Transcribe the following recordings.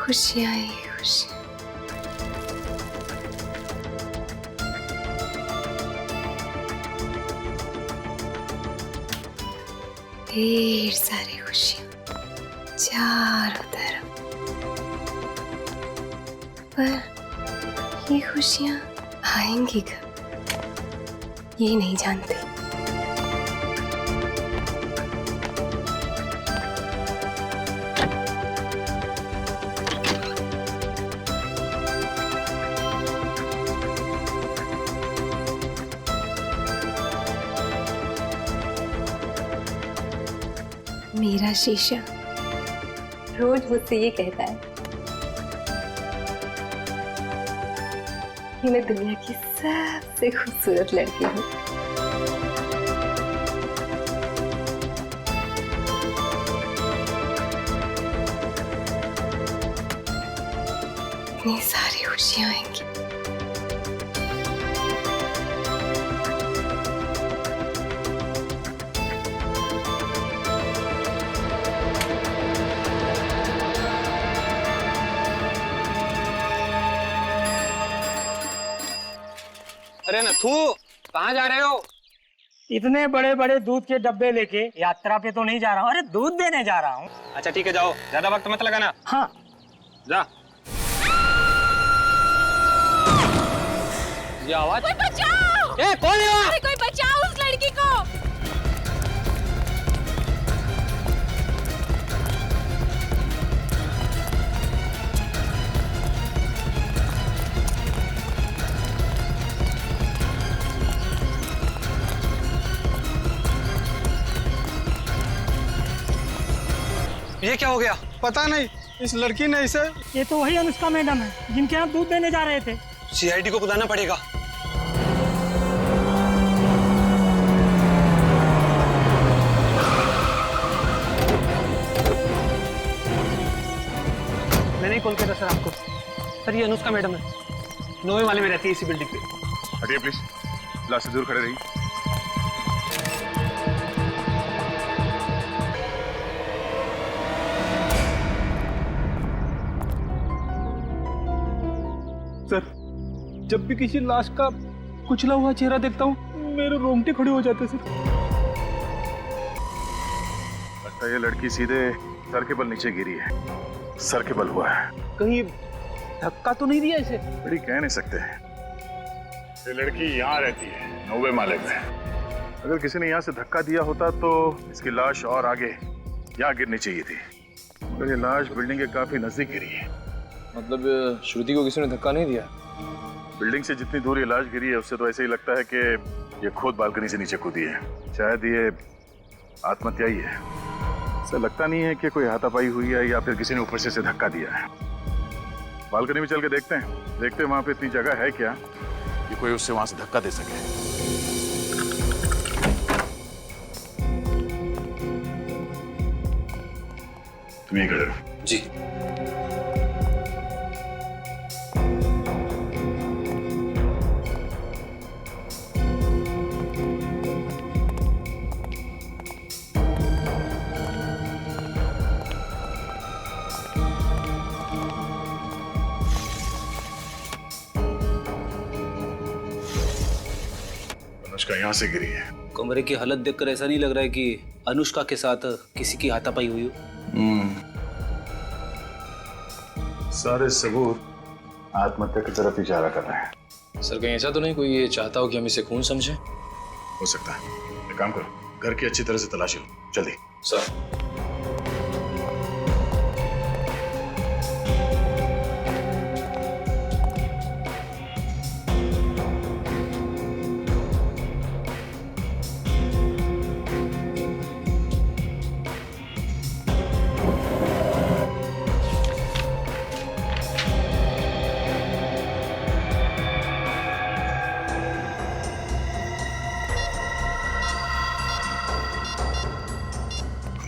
खुशियां ही खुशियां। ढेर सारी खुशियां चारों तरफ, पर ये खुशियां आएंगी कब ये नहीं जानती। मेरा शीशा रोज मुझसे ये कहता है कि मैं दुनिया की सबसे खूबसूरत लड़की हूँ। इतनी सारी खुशियां आएंगी। अरे नथु, कहाँ जा रहे हो? इतने बड़े बड़े दूध के डब्बे लेके यात्रा पे तो नहीं जा रहा हूँ, अरे दूध देने जा रहा हूँ। अच्छा ठीक है, जाओ, ज्यादा वक्त मत लगाना। हाँ जा। ये आवाज? कोई बचाओ! ए, कौन है वहाँ? अरे कोई बचाओ उस लड़की को! ये क्या हो गया? पता नहीं, इस लड़की ने इसे। ये तो वही अनुष्का मैडम है जिनके यहाँ दूध देने जा रहे थे। सीआईडी को बुलाना पड़ेगा। मैंने ही कॉल किया था सर आपको। सर ये अनुष्का मैडम है, 9वें वाले में रहती है इसी बिल्डिंग पे। हटिए प्लीज, क्लास से दूर खड़े रहिए। सर, जब भी किसी लाश का कुचला हुआ चेहरा देखता हूँ मेरे रोंगटे खड़े हो जाते सर। लगता है ये लड़की सीधे सर के बल नीचे गिरी है, सर के बल हुआ है। कहीं धक्का तो नहीं दिया इसे? बड़ी कह नहीं सकते। ये लड़की यहाँ रहती है 9वें माले में। अगर किसी ने यहाँ से धक्का दिया होता तो इसकी लाश और आगे यहाँ गिरनी चाहिए थी, मगर ये लाश बिल्डिंग के काफी नजदीक गिरी है। मतलब श्रुति को किसी ने धक्का नहीं दिया? बिल्डिंग से जितनी दूर ये लाश गिरी है उससे तो ऐसे ही लगता है कि ये खुद बालकनी से नीचे कूदी है। शायद ये आत्महत्या ही है। ऐसा लगता नहीं है कि कोई हाथापाई हुई है या फिर किसी ने ऊपर से इसे धक्का दिया है। बालकनी में चल के देखते हैं वहां पे इतनी जगह है क्या कि कोई उससे वहां से धक्का दे सके। तुम यहीं खड़े रहो। जी। अनुष्का यहाँ से गिरी है। कमरे की हालत देखकर ऐसा नहीं लग रहा है कि अनुष्का के साथ किसी की हाथापाई हुई हो। सारे सबूत आत्महत्या की तरफ इशारा कर रहे हैं। सर कहीं ऐसा तो नहीं कोई ये चाहता हो कि हम इसे खून समझे? हो सकता है। एक काम करो, घर की अच्छी तरह से तलाशी लो, जल्दी। सर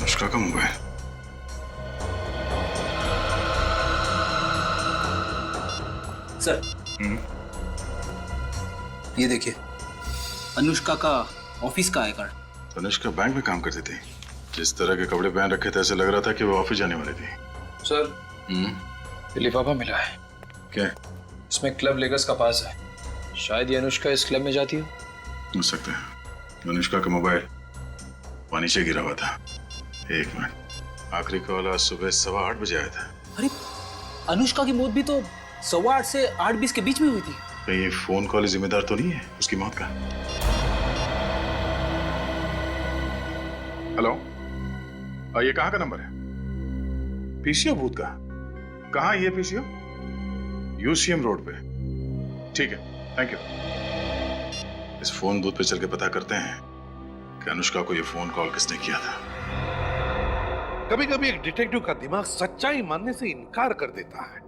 अनुष्का का मोबाइल। सर ये देखिए, अनुष्का का ऑफिस का आई कार्ड। अनुष्का बैंक में काम करती थी। जिस तरह के कपड़े पहन रखे थे ऐसे लग रहा था कि वो ऑफिस जाने वाली थी। सर लिफाफा मिला है। क्या इसमें क्लब लेगर्स का पास है। शायद ये अनुष्का इस क्लब में जाती हो सकता है। अनुष्का का मोबाइल पानी से गिरा हुआ था। एक मिनट, आखिरी कॉल आज सुबह 8:15 बजे आया था। अरे अनुष्का की मौत भी तो 8:15 से 8:20 के बीच में हुई थी। कहीं ये फोन कॉल जिम्मेदार तो नहीं है उसकी मौत का? हेलो, ये कहाँ का नंबर है? पीसीओ बूथ का? कहाँ ये पीसीओ? यूसीएम रोड पे। ठीक है, थैंक यू। इस फोन बूथ पे चल के पता करते हैं कि अनुष्का को ये फोन कॉल किसने किया था। कभी कभी एक डिटेक्टिव का दिमाग सच्चाई मानने से इनकार कर देता है।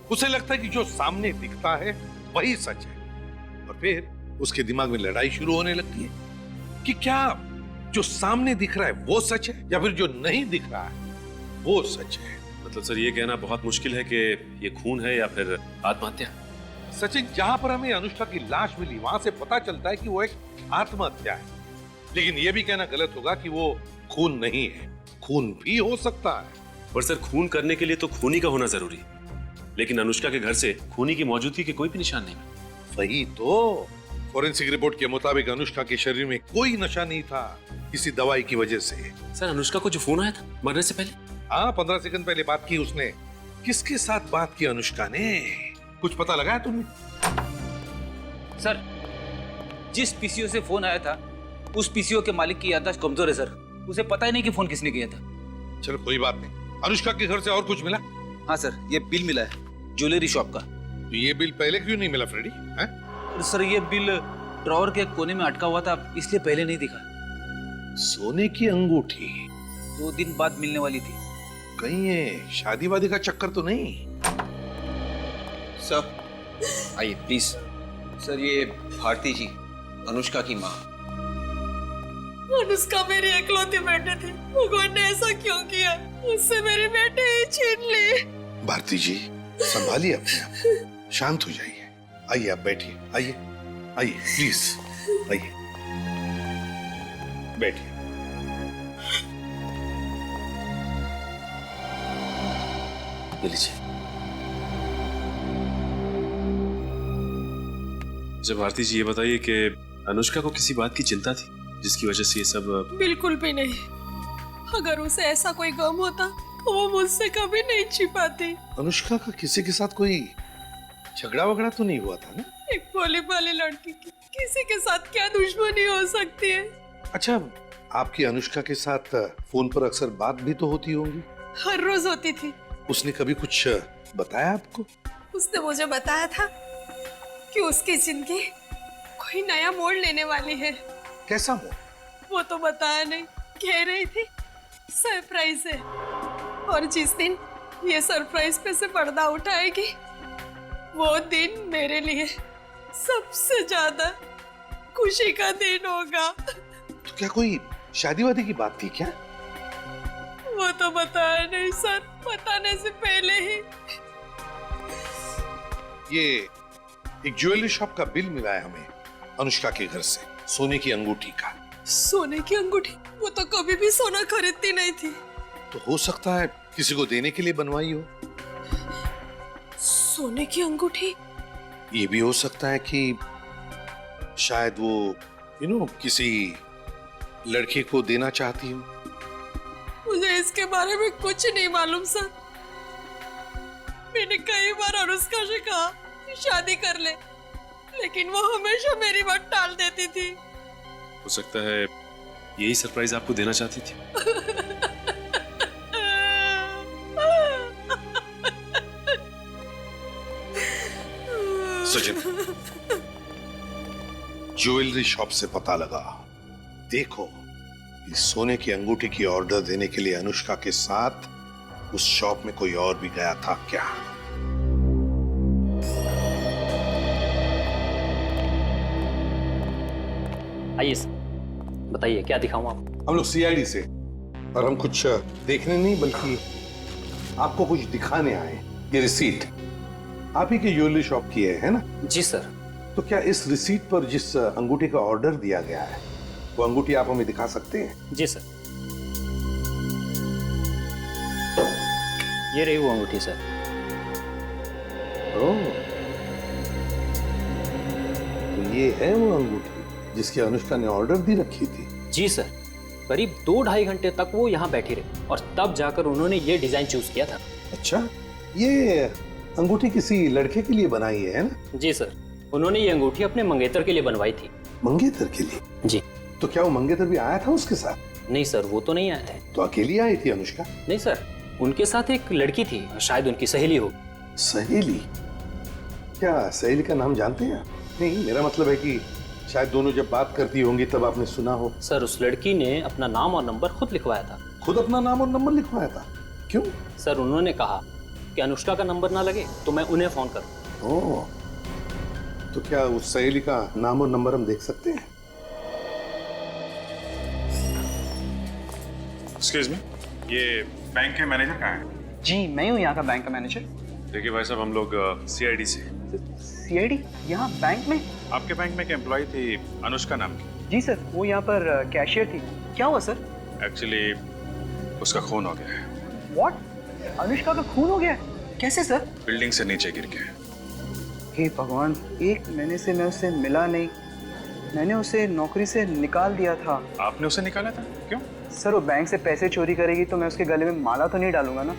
उसे लगता है कि जो सामने दिखता है वही सच है, और फिर उसके दिमाग में लड़ाई शुरू होने लगती है कि क्या जो सामने दिख रहा है वो सच है या फिर जो नहीं दिख रहा है वो सच है। मतलब सर ये कहना बहुत मुश्किल है कि ये खून है या फिर आत्महत्या। सचिन, जहां पर हमें अनुष्का की लाश मिली वहां से पता चलता है कि वो एक आत्महत्या है, लेकिन यह भी कहना गलत होगा कि वो खून नहीं है। खून भी हो सकता है। पर सर खून करने के लिए तो खूनी का होना जरूरी, लेकिन अनुष्का के घर से खूनी की मौजूदगी के कोई भी निशान नहीं। वही तो, फॉरेंसिक रिपोर्ट के मुताबिक अनुष्का के शरीर में कोई नशा नहीं था किसी दवाई की वजह से। सर अनुष्का को जो फोन आया था मरने से पहले, हाँ 15 सेकंड पहले बात की उसने। किसके साथ बात की अनुष्का ने? कुछ पता लगाया तुमने? सर जिस पीसीओ से फोन आया था उस पीसीओ के मालिक की याददाश्त कमजोर है सर। उसे पता ही नहीं कि फोन किसने किया था। चलो कोई बात नहीं। अनुष्का के घर से और कुछ मिला? हाँ सर, ये बिल मिला है ज्वेलरी शॉप का। तो ये बिल पहले क्यों नहीं मिला फ्रेडी? हैं? सर ये बिल ड्रॉवर के कोने में अटका हुआ था, इसलिए पहले नहीं दिखा। सोने की अंगूठी 2 दिन बाद मिलने वाली थी। कहीं ये शादी वादी का चक्कर तो नहीं? सर आइए प्लीज। सर ये भारती जी, अनुष्का की माँ। अनुष्का मेरी इकलौती बेटे थी, भगवान ने ऐसा क्यों किया? उससे मेरे बेटे ही छीन लिए। भारती जी संभालिए अपने आप, शांत हो जाइए। आइए आप बैठिए, आइए आइए प्लीज आइए बैठिए। ये लीजिए। जब भारती जी ये बताइए कि अनुष्का को किसी बात की चिंता थी जिसकी वजह से ये सब? बिल्कुल भी नहीं। अगर उसे ऐसा कोई गम होता तो वो मुझसे कभी नहीं छिपाती। अनुष्का का किसी के साथ कोई झगड़ा वगड़ा तो नहीं हुआ था ना? एक भोली भाली लड़की की किसी के साथ क्या दुश्मनी हो सकती है? अच्छा, आपकी अनुष्का के साथ फोन पर अक्सर बात भी तो होती होंगी? हर रोज होती थी। उसने कभी कुछ बताया आपको? उसने मुझे बताया था कि उसकी जिंदगी कोई नया मोड़ लेने वाली है। कैसा मोड़? वो तो बताया नहीं, कह रही थी सरप्राइज है, और जिस दिन ये सरप्राइज पे से पर्दा उठाएगी वो दिन मेरे लिए सबसे ज्यादा खुशी का दिन होगा। तो क्या कोई शादी वादी की बात थी क्या? वो तो बताया नहीं सर, बताने से पहले ही। ये एक ज्वेलरी शॉप का बिल मिला है हमें अनुष्का के घर से, सोने की अंगूठी का। सोने की अंगूठी? वो तो कभी भी सोना खरीदती नहीं थी। तो हो सकता है किसी को देने के लिए बनवाई हो। सोने की अंगूठी? ये भी हो सकता है कि शायद वो किसी लड़के को देना चाहती हो। मुझे इसके बारे में कुछ नहीं मालूम सर। मैंने कई बार अनुष्का से कहा शादी कर ले, लेकिन वो हमेशा मेरी बात टाल देती थी। हो सकता है यही सरप्राइज आपको देना चाहती थी। सचिन, ज्वेलरी शॉप से पता लगा। देखो, इस सोने की अंगूठी की ऑर्डर देने के लिए अनुष्का के साथ उस शॉप में कोई और भी गया था क्या? आइए सर, बताइए क्या दिखाऊं आप? हम लोग सीआईडी से, और हम कुछ देखने नहीं बल्कि आपको कुछ दिखाने आए। ये रिसीट आप ही की ज्वेलरी शॉप की है ना? जी सर। तो क्या इस रिसीट पर जिस अंगूठी का ऑर्डर दिया गया है वो अंगूठी आप हमें दिखा सकते हैं? जी सर। ये रही वो अंगूठी सर। ओह, तो ये है वो अंगूठी जिसकी अनुष्का ने ऑर्डर दी रखी थी। जी सर, करीब 2-2.5 घंटे तक वो यहाँ बैठी रही और तब जाकर उन्होंने ये डिजाइन चूज किया था। अच्छा, ये अंगूठी किसी लड़के के लिए बनाई है ना? जी सर, उन्होंने ये अंगूठी अपने मंगेतर के लिए बनवाई थी। मंगेतर के लिए? जी। तो क्या वो मंगेतर भी आया था उसके साथ? नहीं सर, वो तो नहीं आए थे। तो अकेली आई थी अनुष्का? नहीं सर, उनके साथ एक लड़की थी, शायद उनकी सहेली हो। सहेली? क्या सहेली का नाम जानते हैं? नहीं, मेरा मतलब है कि शायद दोनों जब बात करती होंगी तब आपने सुना हो। सर, उस लड़की ने अपना नाम और नंबर खुद लिखवाया था। खुद अपना नाम और नंबर लिखवाया था? क्यों? सर, उन्होंने कहा कि अनुष्का का नंबर ना लगे तो मैं उन्हें फोन करूं। ओह, तो क्या उस सहेली का नाम और नंबर हम देख सकते हैं? एक्सक्यूज मी, ये बैंक के मैनेजर कहाँ है? जी, मैं हूँ यहाँ का बैंक का मैनेजर। देखिए भाई साहब, हम लोग सीआईडी से। सीआईडी? यहाँ बैंक में? आपके बैंक में एक एम्प्लॉय थी अनुष्का नाम की। जी सर, वो यहाँ पर कैशियर थी। क्या हुआ सर? एक्चुअली उसका खून हो गया है। व्हाट? अनुष्का का खून हो गया है? कैसे सर? बिल्डिंग से नीचे गिर के। हे भगवान, 1 महीने से मैं उससे मिला नहीं। मैंने उसे नौकरी से निकाल दिया था। आपने उसे निकाला था? क्यों? सर, वो बैंक से पैसे चोरी करेगी तो मैं उसके गले में माला तो नहीं डालूंगा ना।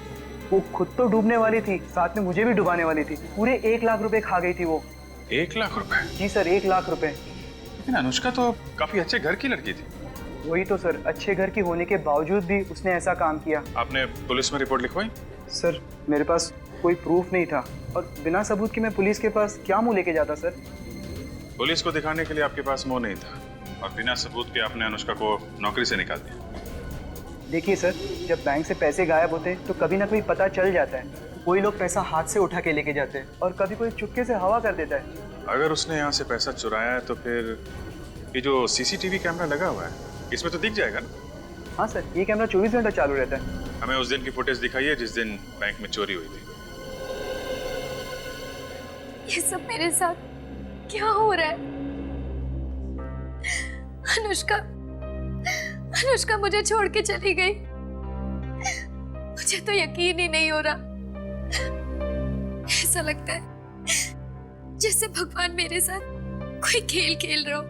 वो खुद तो डूबने वाली थी, साथ में मुझे भी डुबाने वाली थी। पूरे 1 लाख रुपए खा गई थी वो। 1 लाख रुपए? जी सर, 1 लाख रुपए। लेकिन अनुष्का तो काफी अच्छे घर की लड़की थी। वही तो सर, अच्छे घर की होने के बावजूद भी उसने ऐसा काम किया। आपने पुलिस में रिपोर्ट लिखवाई? सर, मेरे पास कोई प्रूफ नहीं था और बिना सबूत के मैं पुलिस के पास क्या मुंह लेके जाता सर? पुलिस को दिखाने के लिए आपके पास मुंह नहीं था और बिना सबूत के आपने अनुष्का को नौकरी से निकाल दिया। देखिए सर, जब बैंक से पैसे गायब होते हैं तो कभी ना कभी पता चल जाता है। कोई लोग पैसा हाथ से उठा के लेके जाते हैं और कभी कोई चुपके से हवा कर देता है। अगर उसने यहाँ से पैसा चुराया है तो फिर ये जो सीसीटीवी कैमरा लगा हुआ है इसमें तो दिख जाएगा ना? हाँ सर, ये कैमरा 24 घंटा चालू रहता है। हमें उस दिन की फुटेज दिखाइए जिस दिन बैंक में चोरी हुई थी। ये सब मेरे साथ क्या हो रहा है? अनुष्का मुझे छोड़ के चली गई। मुझे तो यकीन ही नहीं हो रहा। ऐसा लगता है जैसे भगवान मेरे साथ कोई खेल खेल रहा हो।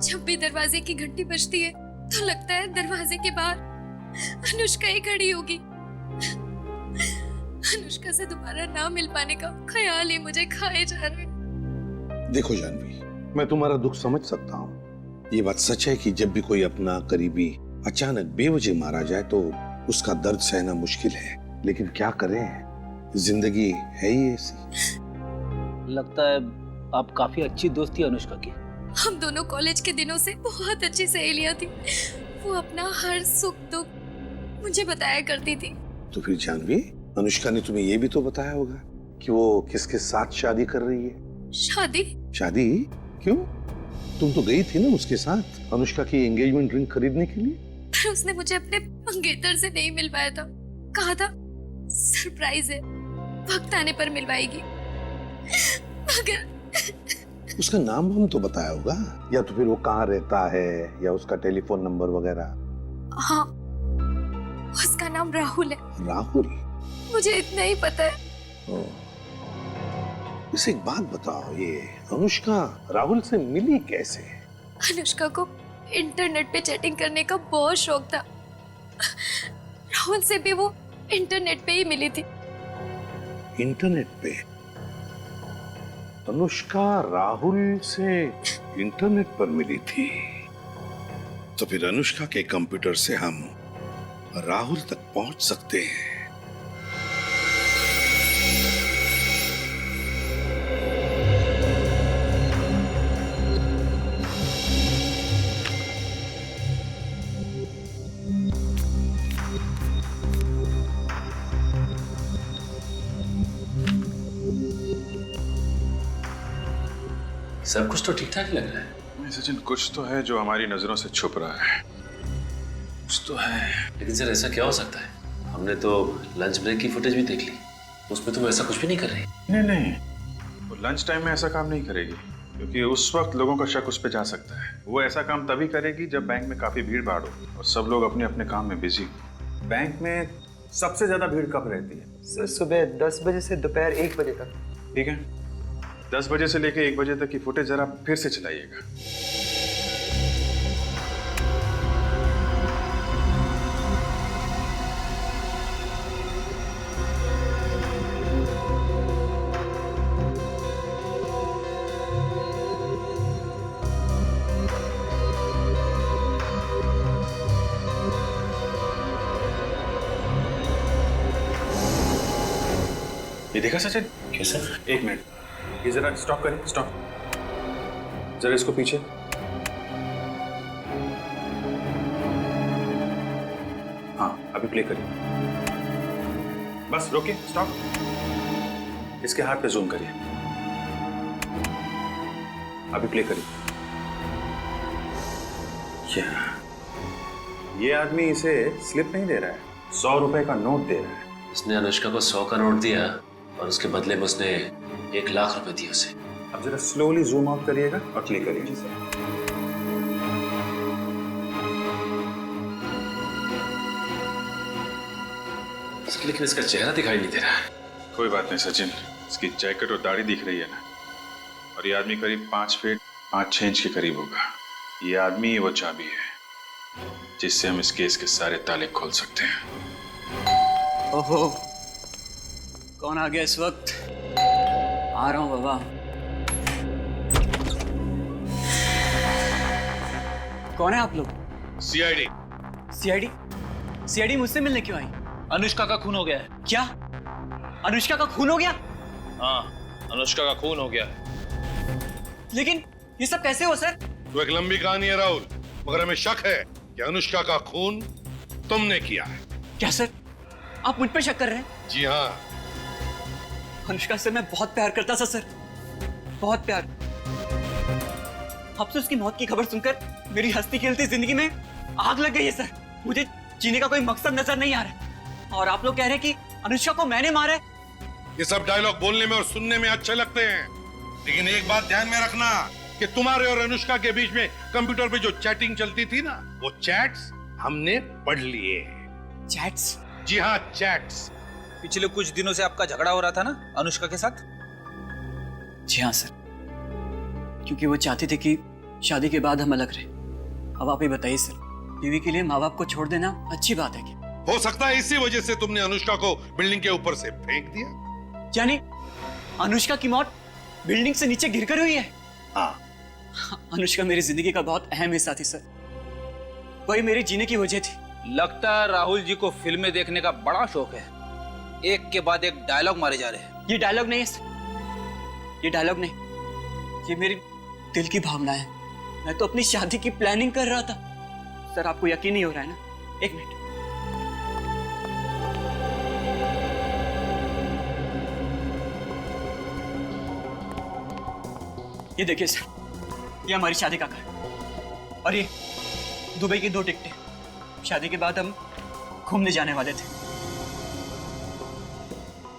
जब भी दरवाजे की घंटी बजती है तो लगता है दरवाजे के बाहर अनुष्का ही खड़ी होगी। अनुष्का से दोबारा ना मिल पाने का ख्याल ही मुझे खाए जा रहा है। देखो जानवी, मैं तुम्हारा दुख समझ सकता हूँ। ये बात सच है कि जब भी कोई अपना करीबी अचानक बेवजह मारा जाए तो उसका दर्द सहना मुश्किल है, लेकिन क्या करें, जिंदगी है ही ऐसी। लगता है आप काफी अच्छी दोस्त थी अनुष्का की। हम दोनों कॉलेज के दिनों से बहुत अच्छी सहेलियां थी। वो अपना हर सुख दुख मुझे बताया करती थी। तो फिर जानवी, अनुष्का ने तुम्हें ये भी तो बताया होगा कि वो किसके साथ शादी कर रही है? शादी? शादी? क्यों? तुम तो गई थी ना उसके साथ अनुष्का की एंगेजमेंट रिंग खरीदने के लिए। पर उसने मुझे अपने मंगेतर से नहीं मिलवाया था। कहा था सरप्राइज है, वक्त आने पर मिलवाएगी। मगर उसका नाम हम तो बताया होगा, या तो फिर वो कहाँ रहता है या उसका टेलीफोन नंबर वगैरह। हाँ, उसका नाम राहुल है। राहुल? मुझे इतना ही पता है। इसे एक बात बताओ, ये अनुष्का राहुल से मिली कैसे? अनुष्का को इंटरनेट पे चैटिंग करने का बहुत शौक था। राहुल से भी वो इंटरनेट पे ही मिली थी। इंटरनेट पे? अनुष्का राहुल से इंटरनेट पर मिली थी? तो फिर अनुष्का के कंप्यूटर से हम राहुल तक पहुंच सकते हैं। सब कुछ तो ठीक ठाक लग रहा है। सचिन, कुछ तो है जो हमारी नजरों से छुप रहा है। कुछ तो है। लेकिन सर, ऐसा क्या हो सकता है? हमने तो लंच ब्रेक की फुटेज भी देख ली, उसमें तो वो ऐसा कुछ भी नहीं कर रही। नहीं, वो लंच टाइम में ऐसा काम नहीं करेगी, क्योंकि उस वक्त लोगों का शक उस पर जा सकता है। वो ऐसा काम तभी करेगी जब बैंक में काफी भीड़ भाड़ हो और सब लोग अपने अपने काम में बिजी हो। बैंक में सबसे ज्यादा भीड़ कब रहती है? सर, सुबह 10 बजे से दोपहर 1 बजे तक। ठीक है, 10 बजे से लेके 1 बजे तक की फुटेज जरा फिर से चलाइएगा। ये देखा सचिन? कैसा? 1 मिनट, ये जरा स्टॉप करें, स्टॉप। जरा इसको पीछे। हाँ, अभी प्ले करिए। बस रोकिए, स्टॉप। इसके हाथ पे जूम करिए। अभी प्ले करिए। ये आदमी इसे स्लिप नहीं दे रहा है, 100 रुपए का नोट दे रहा है। उसने अनुष्का को 100 का नोट दिया और उसके बदले में उसने 1 लाख रुपए दिए उसे। अब जरा स्लोली जूम आउट करिएगा और क्लिक करिए। लेकिन इसका चेहरा दिखाई नहीं दे रहा है। कोई बात नहीं सचिन, इसकी जैकेट और दाढ़ी दिख रही है ना, और ये आदमी करीब 5 फीट 5-6 इंच के करीब होगा। ये आदमी ही वो चाबी है जिससे हम इस केस के सारे ताले खोल सकते हैं। ओहो, कौन आ गया इस वक्त? आ रहा हूं बाबा। कौन है आप लोग? सीआईडी। सीआईडी? सीआईडी मुझसे मिलने क्यों आई? अनुष्का का खून हो गया है। क्या? अनुष्का का खून हो गया? हाँ, अनुष्का का खून हो गया। लेकिन ये सब कैसे हो सर? तो एक लंबी कहानी है राहुल, मगर हमें शक है कि अनुष्का का खून तुमने किया है। क्या सर, आप मुझ पर शक कर रहे हैं? जी हाँ। अनुष्का से मैं बहुत प्यार करता था सर, बहुत प्यार। अब से उसकी मौत की खबर सुनकर मेरी हंसती खेलती जिंदगी में आग लग गई है सर। मुझे जीने का कोई मकसद नजर नहीं आ रहा है। और आप लोग कह रहे हैं कि अनुष्का को मैंने मारा है। ये सब डायलॉग बोलने में और सुनने में अच्छे लगते हैं, लेकिन एक बात ध्यान में रखना कि तुम्हारे और अनुष्का के बीच में कंप्यूटर पे जो चैटिंग चलती थी ना, वो चैट्स हमने पढ़ लिए। चैट्स? जी हाँ, चैट्स। पिछले कुछ दिनों से आपका झगड़ा हो रहा था ना अनुष्का के साथ? जी हाँ सर, क्योंकि वो चाहती थी कि शादी के बाद हम अलग रहे। अब आप ही बताइए सर, बीवी के लिए माँ बाप को छोड़ देना अच्छी बात है क्या? हो सकता है इसी वजह से तुमने अनुष्का को बिल्डिंग के ऊपर से फेंक दिया। यानी अनुष्का की मौत बिल्डिंग से नीचे गिरकर हुई है? हाँ। अनुष्का मेरी जिंदगी का बहुत अहम हिस्सा थी सर, वही मेरे जीने की वजह थी। लगता है राहुल जी को फिल्में देखने का बड़ा शौक है। एक के बाद एक डायलॉग मारे जा रहे हैं। ये डायलॉग नहीं है सर, ये डायलॉग नहीं, ये मेरी दिल की भावना है। मैं तो अपनी शादी की प्लानिंग कर रहा था सर। आपको यकीन नहीं हो रहा है ना? 1 मिनट। ये देखिए सर, ये हमारी शादी का घर, और ये दुबई की 2 टिकटें। शादी के बाद हम घूमने जाने वाले थे।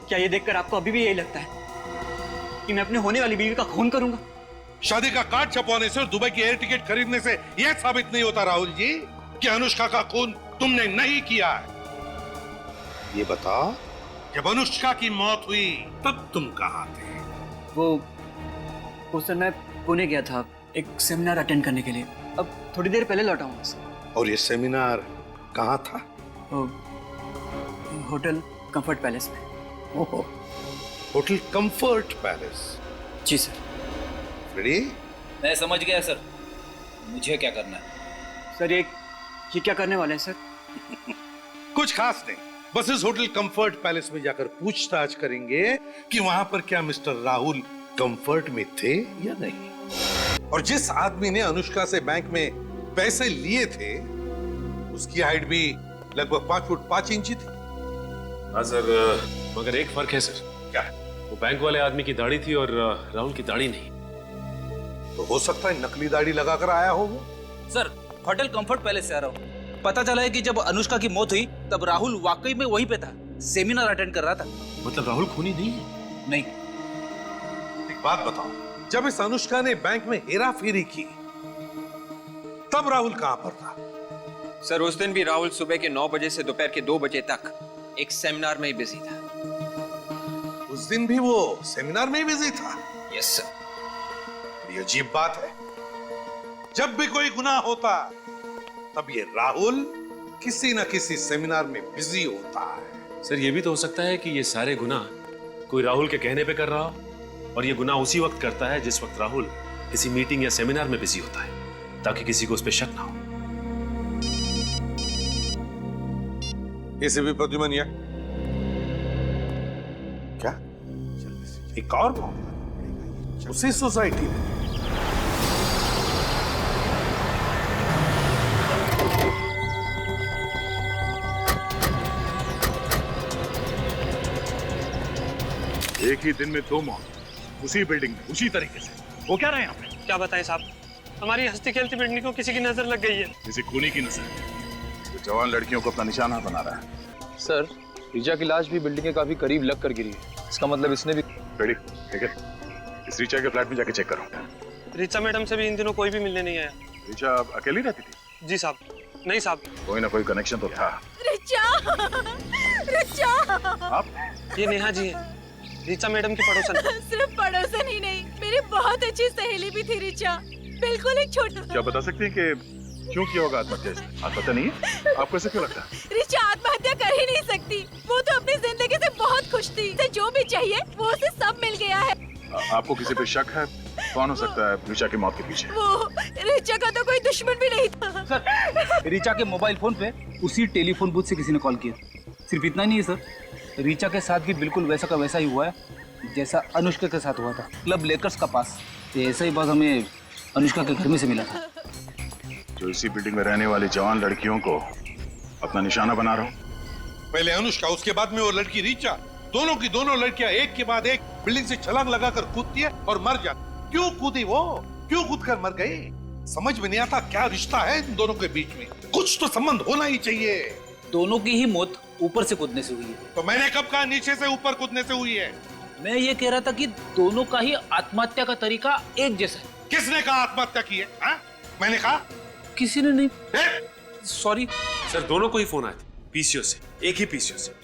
क्या ये देखकर आपको अभी भी यही लगता है कि मैं अपने होने वाली बीवी का खून करूंगा? शादी का कार्ड छपवाने से और दुबई की एयर टिकट खरीदने से यह साबित नहीं होता राहुल जी कि अनुष्का का खून तुमने नहीं किया है। ये बताओ, जब अनुष्का की मौत हुई तब तुम कहाँ थे? वो सर, मैं पुणे गया था एक सेमिनार अटेंड करने के लिए। अब थोड़ी देर पहले लौटा हूँ सर। और ये सेमिनार कहाँ था? होटल कंफर्ट पैलेस में। ओहो, होटल कंफर्ट पैलेस। जी सर। रेडी? मैं समझ गया सर, मुझे क्या करना है? सर ये क्या करने वाले हैं सर? कुछ खास नहीं, बस इस होटल कंफर्ट पैलेस में जाकर पूछताछ करेंगे कि वहां पर क्या मिस्टर राहुल कंफर्ट में थे या नहीं। और जिस आदमी ने अनुष्का से बैंक में पैसे लिए थे, उसकी हाइट भी लगभग 5 फुट 5 इंच थी। हाँ सर, मगर एक फर्क है सर। क्या? वो बैंक वाले आदमी की दाढ़ी थी और राहुल की दाढ़ी नहीं। तो हो सकता है नकली दाढ़ी लगाकर आया हो वो। सर, होटल कंफर्ट पैलेस से आ रहा हूँ। पता चला है कि जब अनुष्का की मौत हुई तब राहुल वाकई में वहीं पे था, सेमिनार अटेंड कर रहा था। मतलब राहुल खूनी नहीं है? नहीं। एक बात बताओ, जब इस अनुष्का ने बैंक में हेरा फेरी की तब राहुल कहां पर था? सर, उस दिन भी राहुल सुबह के 9 बजे से दोपहर के 2 बजे तक एक सेमिनार में ही बिजी था। उस दिन भी वो सेमिनार में ही बिजी था। Yes sir. बड़ी अजीब बात है, जब भी कोई गुनाह होता तब ये राहुल किसी न किसी सेमिनार में बिजी होता है। सर ये भी तो हो सकता है कि ये सारे गुनाह कोई राहुल के कहने पे कर रहा हो, और ये गुनाह उसी वक्त करता है जिस वक्त राहुल किसी मीटिंग या सेमिनार में बिजी होता है, ताकि किसी को उस पर शक ना हो। इसे भी प्रद्युमन या क्या एक और मामला उसी सोसाइटी में। एक ही दिन में 2 मौत, उसी बिल्डिंग में, उसी तरीके से। वो क्या रहे हैं यहाँ पे? क्या बताएं साहब, हमारी हंसती खेलती बिल्डिंग को किसी की नजर लग गई है। किसी खूनी की नजर। तो जवान लड़कियों को अपना निशाना बना रहा है। सर, रीचा की लाश भी बिल्डिंग के काफी करीब लग कर गिरी है। इसका मतलब इसने भी। रेडी, ठीक है। इस रीचा के फ्लैट में जाके चेक करो। रीचा मैडम से भी इन दिनों कोई भी मिलने नहीं आया। रीचा अकेली रहती थी? जी साहब। नहीं साहब, कोई ना कोई कनेक्शन तो था। रिचा! आप? ये नेहा जी है, रीचा मैडम की पड़ोसन। सिर्फ पड़ोसन ही नहीं, मेरी बहुत अच्छी सहेली भी थी रिचा। बिल्कुल एक छोटा। क्या बता सकते हैं कि क्यों किया होगा आत्महत्या? आत्महत्या नहीं है? आपको ऐसा क्यों लगता है? रिचा आत्महत्या कर ही नहीं सकती। वो तो अपनी जिंदगी से बहुत खुश थी। उसे जो भी चाहिए वो उसे सब मिल गया है। आपको किसी पे शक है? कौन हो सकता है रीचा की मौत के पीछे? वो रिचा का तो कोई दुश्मन भी नहीं था। सर, रीचा के मोबाइल फोन पे उसी टेलीफोन बूथ से किसी ने कॉल किया। सिर्फ इतना नहीं है सर, रीचा के साथ भी बिल्कुल वैसा का वैसा ही हुआ है जैसा अनुष्का के साथ हुआ था, क्लब लेकर्स का पास। ऐसा ही बात हमें अनुष्का के घर में से मिला था। जो इसी बिल्डिंग में रहने वाली जवान लड़कियों को अपना निशाना बना रहा हूँ। पहले अनुष्का, उसके बाद में वो लड़की रीचा। दोनों की दोनों लड़कियां एक के बाद एक बिल्डिंग से छलांग लगाकर कूदती है और मर जाती। क्यों कूदी वो? क्यों कूदकर मर गई? समझ में नहीं आता क्या रिश्ता है इन दोनों के बीच में। कुछ तो संबंध होना ही चाहिए। दोनों की ही मौत ऊपर से कूदने से हुई है। तो मैंने कब कहा नीचे से ऊपर कूदने से हुई है? मैं ये कह रहा था कि दोनों का ही आत्महत्या का तरीका एक जैसा है। किसने कहा आत्महत्या की है? हा? मैंने कहा? किसी ने नहीं। सॉरी सर, दोनों को ही फोन आए थे पीसीओ से, एक ही पीसीओ से।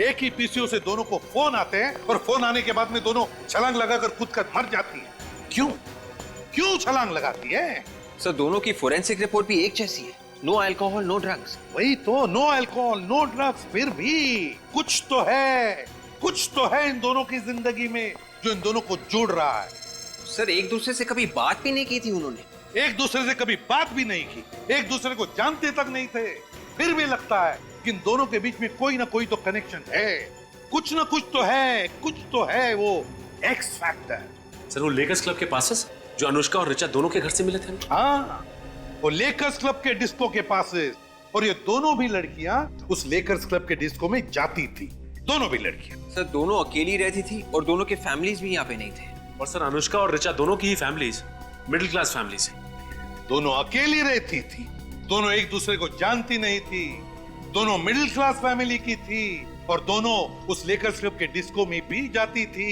एक ही पीसीओ से दोनों को फोन आते हैं और फोन आने के बाद में दोनों छलांग लगाकर कूदकर मर जाती है। क्यों? क्यों छलांग लगाती है? सर, दोनों की फोरेंसिक रिपोर्ट भी एक जैसी है। No alcohol, no drugs. वही तो, नो अल्कोहल, नो ड्रग्स। फिर भी कुछ तो है, कुछ तो है इन दोनों की जिंदगी में जो इन दोनों को जोड़ रहा है। सर, एक दूसरे से कभी बात भी नहीं की थी उन्होंने। एक दूसरे से कभी बात भी नहीं की, एक दूसरे को जानते तक नहीं थे। फिर भी लगता है कि इन दोनों के बीच में कोई ना कोई तो कनेक्शन है। कुछ ना कुछ तो है, कुछ तो है, वो एक्स फैक्टर। सर, वो लेकर्स क्लब के पास जो अनुष्का और ऋचा दोनों के घर से मिले थे। हाँ, वो लेकर्स क्लब के डिस्को के पास। और ये दोनों भी लड़कियां उस लेकर्स क्लब के डिस्को में जाती थी। दोनों भी लड़कियां। सर, दोनों अकेली रहती थी और दोनों के फैमिलीज भी यहाँ पे नहीं थे। और सर, अनुष्का और ऋचा दोनों की ही फैमिलीज मिडिल क्लास फैमिलीज हैं। दोनों अकेली रहती थी, दोनों एक दूसरे को जानती नहीं थी, दोनों मिडिल क्लास फैमिली की थी और दोनों उस लेकर्स क्लब के डिस्को में भी जाती थी।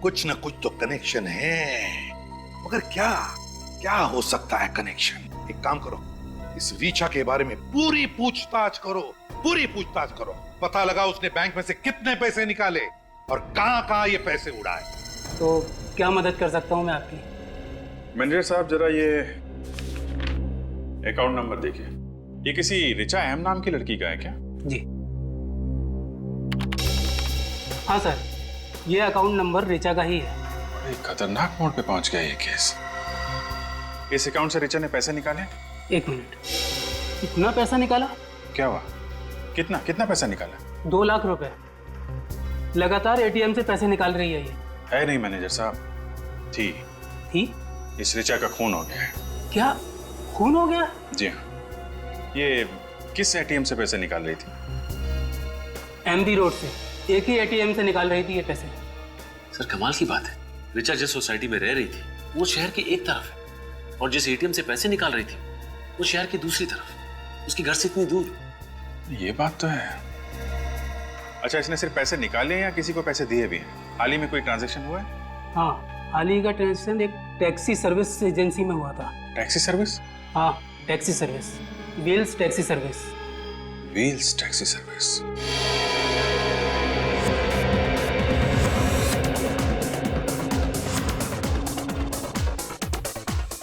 कुछ ना कुछ तो कनेक्शन है, मगर क्या क्या हो सकता है कनेक्शन? एक काम करो, इस रीचा के बारे में पूरी पूछताछ करो, पूरी पूछताछ करो। पता लगा उसने बैंक में से कितने पैसे निकाले और कहां ये पैसे उड़ाए। तो क्या मदद कर सकता हूँ मैं आपकी? मैनेजर साहब, जरा ये अकाउंट नंबर देखिए। ये किसी ऋचा एम नाम की लड़की का है क्या? जी हाँ सर, ये अकाउंट नंबर ऋचा का ही है। एक खतरनाक मोड़ पे पहुंच गया ये केस। इस अकाउंट से ऋचा ने पैसे निकाले? 1 मिनट, इतना पैसा निकाला? क्या हुआ? कितना कितना पैसा निकाला? 2 लाख रुपए। लगातार एटीएम से पैसे निकाल रही है ये। है नहीं मैनेजर साहब, थी। इस ऋचा का खून हो गया है। क्या खून हो गया? जी हाँ। ये किस एटीएम से पैसे निकाल रही थी? एमडी रोड से, एक ही एटीएम से निकाल रही थी ये पैसे। सर, कमाल की बात है, ऋचा जिस सोसाइटी में रह रही थी वो शहर के एक तरफ है, और जिस एटीएम से पैसे निकाल रही थी वो शहर की दूसरी तरफ, उसके घर से इतनी दूर। ये बात तो है। अच्छा, इसने सिर्फ पैसे निकाले हैं या किसी को पैसे दिए भी हैं? हाल ही में कोई ट्रांजैक्शन हुआ है? हाँ, हाल ही का ट्रांजैक्शन एक टैक्सी सर्विस एजेंसी में हुआ था। Taxi service? हाँ, taxi service, Wheels taxi service. Wheels taxi service.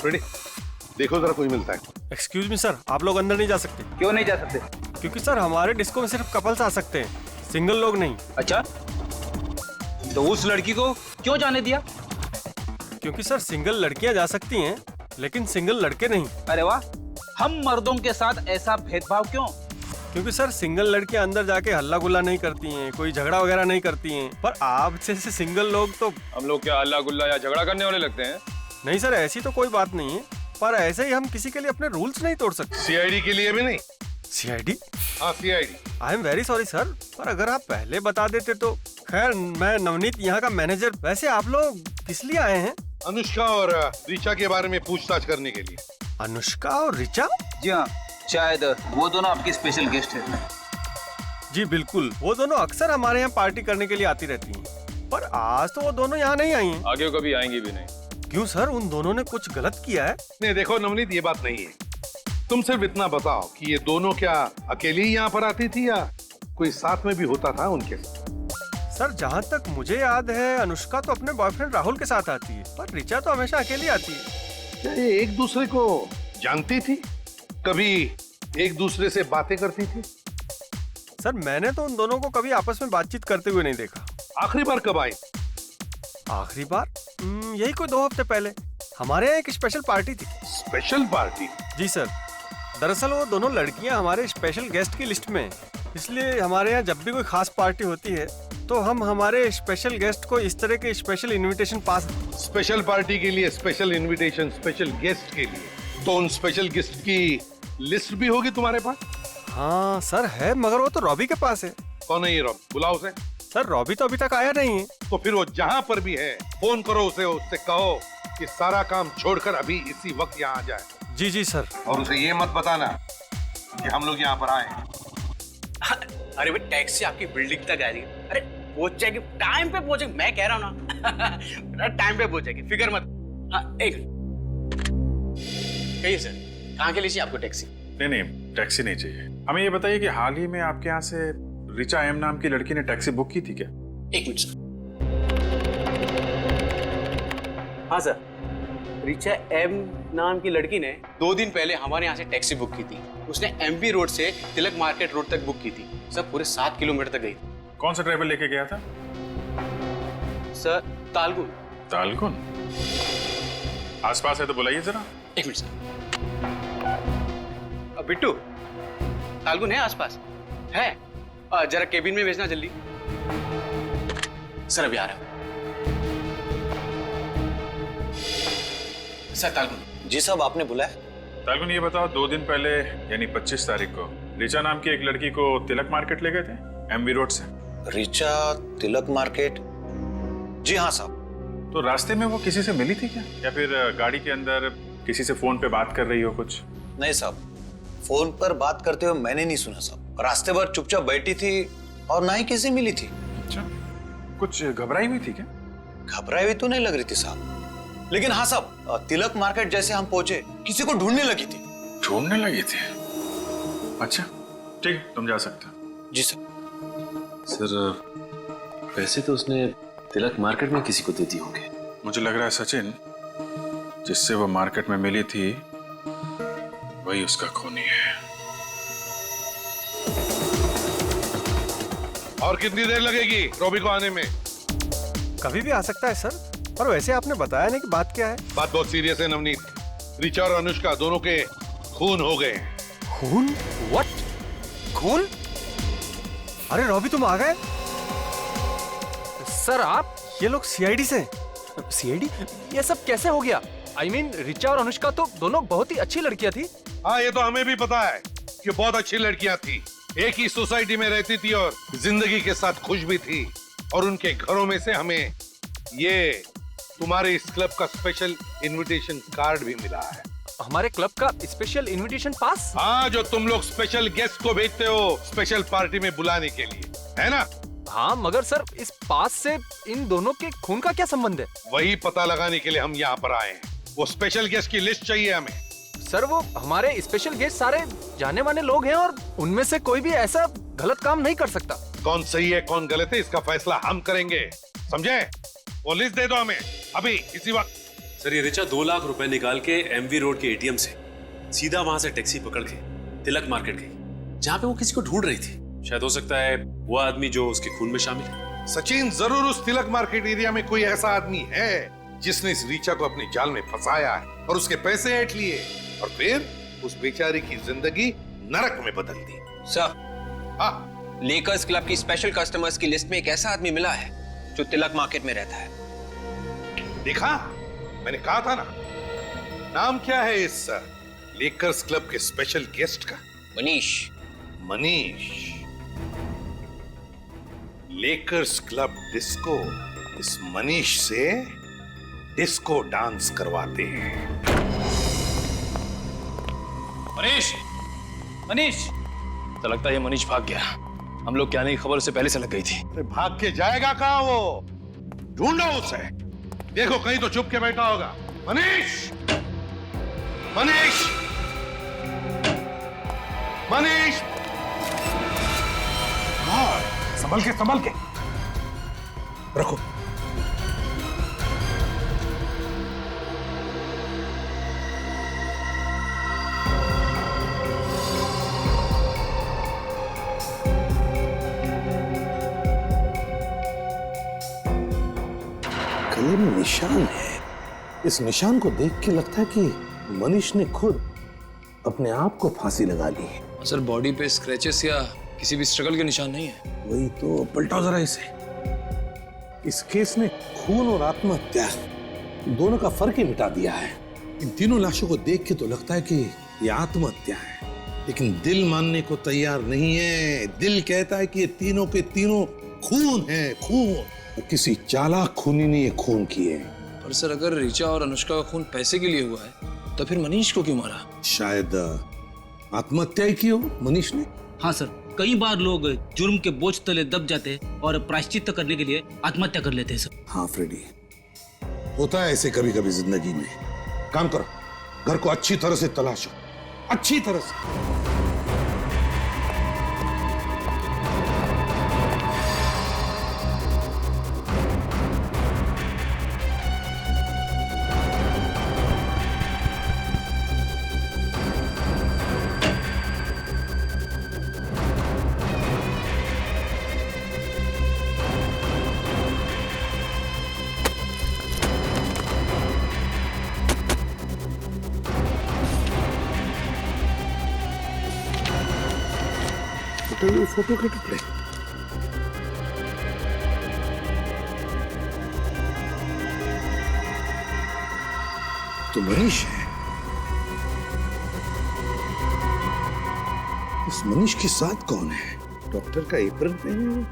Freddy, देखो जरा कोई मिलता है। एक्सक्यूज मी सर, आप लोग अंदर नहीं जा सकते। क्यों नहीं जा सकते? क्योंकि सर हमारे डिस्को में सिर्फ कपल्स आ सकते हैं, सिंगल लोग नहीं। अच्छा, तो उस लड़की को क्यों जाने दिया? क्योंकि सर सिंगल लड़कियां जा सकती हैं लेकिन सिंगल लड़के नहीं। अरे वाह, हम मर्दों के साथ ऐसा भेदभाव क्यों? क्योंकि सर सिंगल लड़कियां अंदर जाके हल्ला गुल्ला नहीं करती हैं, कोई झगड़ा वगैरह नहीं करती हैं, पर आप जैसे सिंगल लोग तो। हम लोग क्या हल्ला गुल्ला या झगड़ा करने वाले लगते हैं? नहीं सर, ऐसी तो कोई बात नहीं है, पर ऐसे ही हम किसी के लिए अपने रूल्स नहीं तोड़ सकते। सीआईडी के लिए भी नहीं? सीआईडी? हाँ CID. I am very sorry sir, पर अगर आप पहले बता देते तो। खैर, मैं नवनीत यहाँ का मैनेजर। वैसे आप लोग किस लिए आए हैं? अनुष्का और ऋचा के बारे में पूछताछ करने के लिए। अनुष्का और ऋचा? जी हाँ, शायद वो दोनों आपकी स्पेशल गेस्ट है। जी बिल्कुल, वो दोनों अक्सर हमारे यहाँ पार्टी करने के लिए आती रहती हैं, पर आज तो वो दोनों यहाँ नहीं आई हैं। आगे कभी आएंगी भी नहीं। क्यों सर, उन दोनों ने कुछ गलत किया है? नहीं देखो नवनीत, ये बात नहीं है। तुम सिर्फ इतना बताओ कि ये दोनों क्या अकेली ही यहाँ पर आती थी या कोई साथ में भी होता था उनके? सर जहाँ तक मुझे याद है, अनुष्का तो अपने बॉयफ्रेंड राहुल के साथ आती है, पर ऋचा तो हमेशा अकेली आती है। क्या ये एक दूसरे को जानती थी? कभी एक दूसरे से बातें करती थी? सर मैंने तो उन दोनों को कभी आपस में बातचीत करते हुए नहीं देखा। आखिरी बार कब आई? आखिरी बार यही कोई 2 हफ्ते पहले। हमारे यहाँ एक स्पेशल पार्टी थी। Special party? जी सर, दरअसल वो दोनों लड़कियां हमारे स्पेशल गेस्ट की लिस्ट में हैं, इसलिए हमारे यहाँ जब भी कोई खास पार्टी होती है तो हम हमारे स्पेशल गेस्ट को इस तरह के स्पेशल इनविटेशन पास। स्पेशल पार्टी के लिए स्पेशल इनविटेशन स्पेशल गेस्ट के लिए, तो उन स्पेशल गेस्ट की लिस्ट भी होगी तुम्हारे पास? हाँ सर है, मगर वो तो रॉबी के पास है। कौन है ये रॉबी? बुलाओ उसे। सर रॉबी तो अभी तक आया नहीं है। तो फिर वो जहाँ पर भी है फोन करो उसे, उससे कहो कि सारा काम छोड़कर अभी इसी वक्त यहाँ आ जाए। जी जी सर। और उसे ये मत बताना कि हम लोग यहाँ पर आए हैं। अरे भाई टैक्सी आपकी बिल्डिंग तक आ रही है। अरे पहुंच जाएगी, टाइम पे पहुंचेगी, मैं कह रहा हूँ ना टाइम पे पहुंचेगी, फिक्र मत। हाँ एक कहिए सर, कहाँ के लिए चाहिए आपको टैक्सी? नहीं, टैक्सी नहीं चाहिए हमें। ये बताइए कि हाल ही में आपके यहाँ से ऋचा एम नाम की लड़की ने टैक्सी बुक की थी क्या? एक मिनट सर। हाँ सर, ऋचा एम नाम की लड़की ने 2 दिन पहले हमारे यहाँ से टैक्सी बुक की थी। उसने एमपी रोड से तिलक मार्केट रोड तक बुक की थी सर, पूरे 7 किलोमीटर तक गई थी। कौन सा ड्राइवर लेके गया था सर? तालगुन। तालगुन? आसपास है तो बुलाइए जरा। एक मिनट सर। बिट्टू, तालगुन है आसपास? है? जरा केबिन में भेजना जल्दी। सर अभी आ रहा हूं। सर तालगुन। जी साहब, आपने बुलाया? तालगुन ये बताओ, 2 दिन पहले यानी 25 तारीख को ऋचा नाम की एक लड़की को तिलक मार्केट ले गए थे एमबी रोड से? ऋचा तिलक मार्केट? जी हाँ साहब। तो रास्ते में वो किसी से मिली थी क्या, या फिर गाड़ी के अंदर किसी से फोन पे बात कर रही हो कुछ? नहीं साहब, फोन पर बात करते हुए मैंने नहीं सुना साहब। रास्ते भर चुपचाप बैठी थी और ना ही किसी मिली थी। अच्छा, कुछ घबराई हुई थी क्या? घबराई हुई तो नहीं लग रही थी साहब, लेकिन हाँ साहब, तिलक मार्केट जैसे हम पहुंचे किसी को ढूंढने लगी थी। ढूंढने लगी थी? अच्छा ठीक, तुम जा सकते हो। जी सर। सर पैसे तो उसने तिलक मार्केट में किसी को दे दिए होंगे। मुझे लग रहा है सचिन, जिससे वो मार्केट में मिली थी वही उसका खूनी है। और कितनी देर लगेगी रॉबी को आने में? कभी भी आ सकता है सर, पर वैसे आपने बताया नहीं कि बात क्या है। बात बहुत सीरियस है नवनीत। ऋचा और अनुष्का दोनों के खून हो गए। खून? व्हाट? खून? अरे रॉबी तुम आ गए? सर आप? ये लोग सीआईडी से? सीआईडी? ये सब कैसे हो गया? आई मीन ऋचा और अनुष्का तो दोनों बहुत ही अच्छी लड़कियां थी। हाँ ये तो हमें भी पता है कि बहुत अच्छी लड़कियां थी, एक ही सोसाइटी में रहती थी और जिंदगी के साथ खुश भी थी। और उनके घरों में से हमें ये तुम्हारे इस क्लब का स्पेशल इनविटेशन कार्ड भी मिला है। हमारे क्लब का स्पेशल इनविटेशन पास? हाँ, जो तुम लोग स्पेशल गेस्ट को भेजते हो स्पेशल पार्टी में बुलाने के लिए, है ना? हाँ, मगर सर इस पास से इन दोनों के खून का क्या संबंध है? वही पता लगाने के लिए हम यहाँ पर आए हैं। वो स्पेशल गेस्ट की लिस्ट चाहिए हमें। सर वो हमारे स्पेशल गेस्ट सारे जाने माने लोग हैं और उनमें से कोई भी ऐसा गलत काम नहीं कर सकता। कौन सही है कौन गलत है इसका फैसला हम करेंगे, समझे? वो लिस्ट दे दो हमें अभी इसी वक्त। सर ये रिचा 2 लाख रुपए निकाल के एमवी रोड के एटीएम से सीधा वहां से टैक्सी पकड़ के तिलक मार्केट गई, जहां पे वो किसी को ढूंढ रही थी। शायद हो सकता है वो आदमी जो उसके खून में शामिल है। सचिन, जरूर उस तिलक मार्केट एरिया में कोई ऐसा आदमी है जिसने इस रीचा को अपने जाल में फंसाया है और उसके पैसे ऐंठ लिए और फिर उस बेचारी की जिंदगी नरक में बदल दी। सर, हाँ, लेकर्स क्लब की स्पेशल कस्टमर्स की लिस्ट में एक ऐसा आदमी मिला है जो तिलक मार्केट में रहता है। देखा, मैंने कहा था ना। नाम क्या है इस लेकर्स क्लब के स्पेशल गेस्ट का? Manish. Manish. Lakers club disco इस मनीष से डिस्को डांस करवाते हैं। मनीष, मनीष, तो लगता है ये मनीष भाग गया। हम लोग क्या नहीं खबर उसे पहले से लग गई थी। अरे भाग के जाएगा कहां वो? ढूंढो उसे। देखो कहीं तो छुप के बैठा होगा। मनीष, मनीष, मनीष। हाँ, संभल के, संभल के रखो। गले में निशान है। इस निशान को देख के लगता है कि मनीष ने खुद अपने आप को फांसी लगा ली है। सर, बॉडी पे स्क्रैचेस या किसी भी स्ट्रगल के निशान नहीं है। वही तो, पलटाओ जरा इसे। इस केस ने खून और आत्महत्या दोनों का फर्क ही मिटा दिया है। इन तीनों लाशों को देख के तो लगता है कि ये आत्महत्या है, लेकिन दिल मानने को तैयार नहीं है। दिल कहता है कि ये तीनों के तीनों खून है, खून। और किसी चालाक खूनी ने ये खून किए। पर सर, अगर रीचा और अनुष्का का खून पैसे के लिए हुआ है तो फिर मनीष को क्यों मारा? शायद आत्महत्या ही की हो मनीष ने। हाँ सर, कई बार लोग जुर्म के बोझ तले दब जाते हैं और प्रायश्चित करने के लिए आत्महत्या कर लेते हैं सर। हाँ फ्रेडी, होता है ऐसे कभी कभी जिंदगी में। काम करो, घर को अच्छी तरह से तलाशो, अच्छी तरह से। फोटो के टुकड़े। तो मनीष है। इस मनीष के साथ कौन है? डॉक्टर का एप्रन पहने हुए।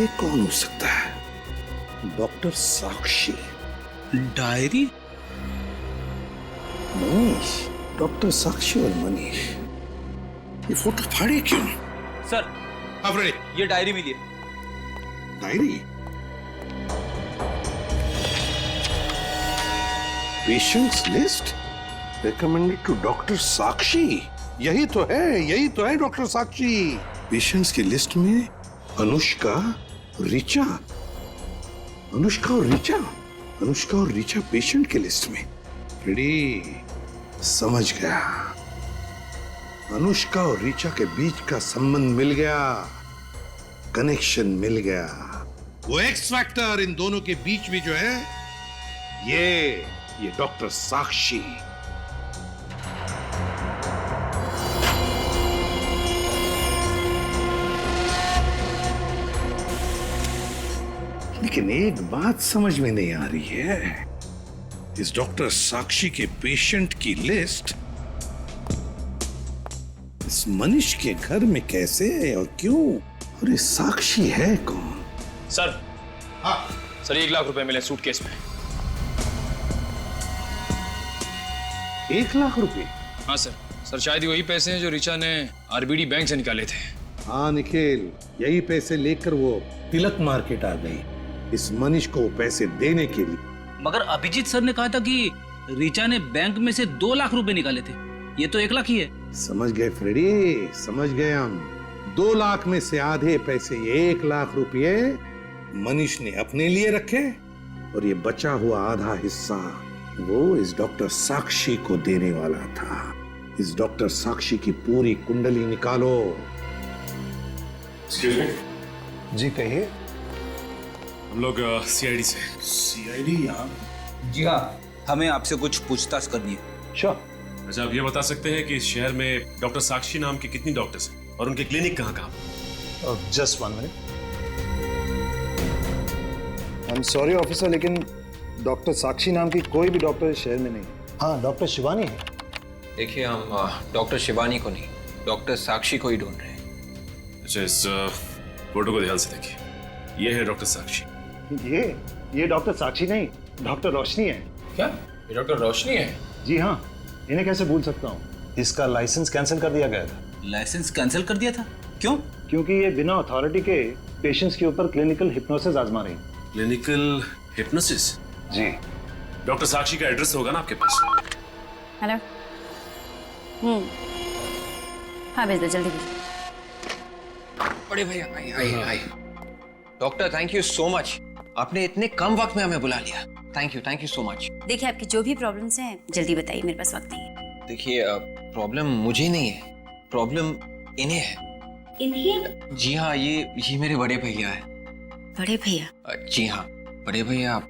ये कौन हो सकता है? डॉक्टर साक्षी। डायरी? मनीष, डॉक्टर साक्षी और मनीष, ये फोटो फाड़े क्यों? सर, ये डायरी मिली है। Diary? Patients list recommended to doctor Sakshi. यही तो है डॉक्टर साक्षी। पेशेंट्स की लिस्ट में अनुष्का, रीचा, अनुष्का और रीचा पेशेंट के लिस्ट में। फ्रेडी, समझ गया। अनुष्का और रीचा के बीच का संबंध मिल गया, कनेक्शन मिल गया। वो एक्स फैक्टर इन दोनों के बीच में जो है, ये डॉक्टर साक्षी। लेकिन एक बात समझ में नहीं आ रही है, इस डॉक्टर साक्षी के पेशेंट की लिस्ट इस मनीष के घर में कैसे और क्यों? और ये साक्षी है कौन? सर, हाँ सर, 1 लाख रुपए मिले सूटकेस में। 1 लाख रुपए? हाँ सर, शायद वही पैसे हैं जो रीचा ने आरबीडी बैंक से निकाले थे। हाँ निखिल, यही पैसे लेकर वो तिलक मार्केट आ गई इस मनीष को पैसे देने के लिए। मगर अभिजीत सर ने कहा था कि रीचा ने बैंक में से 2 लाख रुपए निकाले थे। ये तो 1 लाख ही है। समझ गए फ्रेडी, समझ गए हम। 2 लाख में से आधे पैसे 1 लाख रुपए मनीष ने अपने लिए रखे और ये बचा हुआ आधा हिस्सा वो इस डॉक्टर साक्षी को देने वाला था। इस डॉक्टर साक्षी की पूरी कुंडली निकालो। जी कहिए। हम लोग सीआईडी से। सीआईडी यहाँ? जी हाँ, हमें आपसे कुछ पूछताछ करनी है। श्योर। अच्छा, आप ये बता सकते हैं कि इस शहर में डॉक्टर साक्षी नाम के कितनी डॉक्टर्स हैं और उनके क्लिनिक कहाँ कहाँ? Just 1 minute. I am sorry officer, लेकिन डॉक्टर साक्षी नाम की कोई भी डॉक्टर इस शहर में नहीं। हाँ, डॉक्टर शिवानी है। देखिए, हम डॉक्टर शिवानी को नहीं, डॉक्टर साक्षी को ही ढूंढ रहे हैं। अच्छा, इस फोटो को ध्यान से देखिए। ये है डॉक्टर साक्षी। ये डॉक्टर साक्षी नहीं, डॉक्टर रोशनी है। क्या ये डॉक्टर रोशनी है? जी हाँ, इन्हें कैसे भूल सकता हूँ। इसका लाइसेंस कैंसिल कर दिया गया था। लाइसेंस कैंसिल कर दिया था? क्यों? क्योंकि ये बिना अथॉरिटी के पेशेंट्स के ऊपर क्लिनिकल हिप्नोसिस आजमा रही। Clinical hypnosis? जी। डॉक्टर साक्षी का एड्रेस होगा ना आपके पास? हेलो। हाँ भेज दो, जल्दी भेज। बड़े भैया आई। Doctor, thank you so much, आपने इतने कम वक्त में हमें बुला लिया। Thank you so much. देखिए, आपकी जो भी प्रॉब्लम्स हैं जल्दी बताइए, मेरे पास वक्त नहीं है। देखिए, प्रॉब्लम मुझे नहीं है, प्रॉब्लम इन्हें है। इन्हें? जी हाँ, ये मेरे बड़े भैया है। बड़े भैया? जी हाँ, बड़े भैया, आप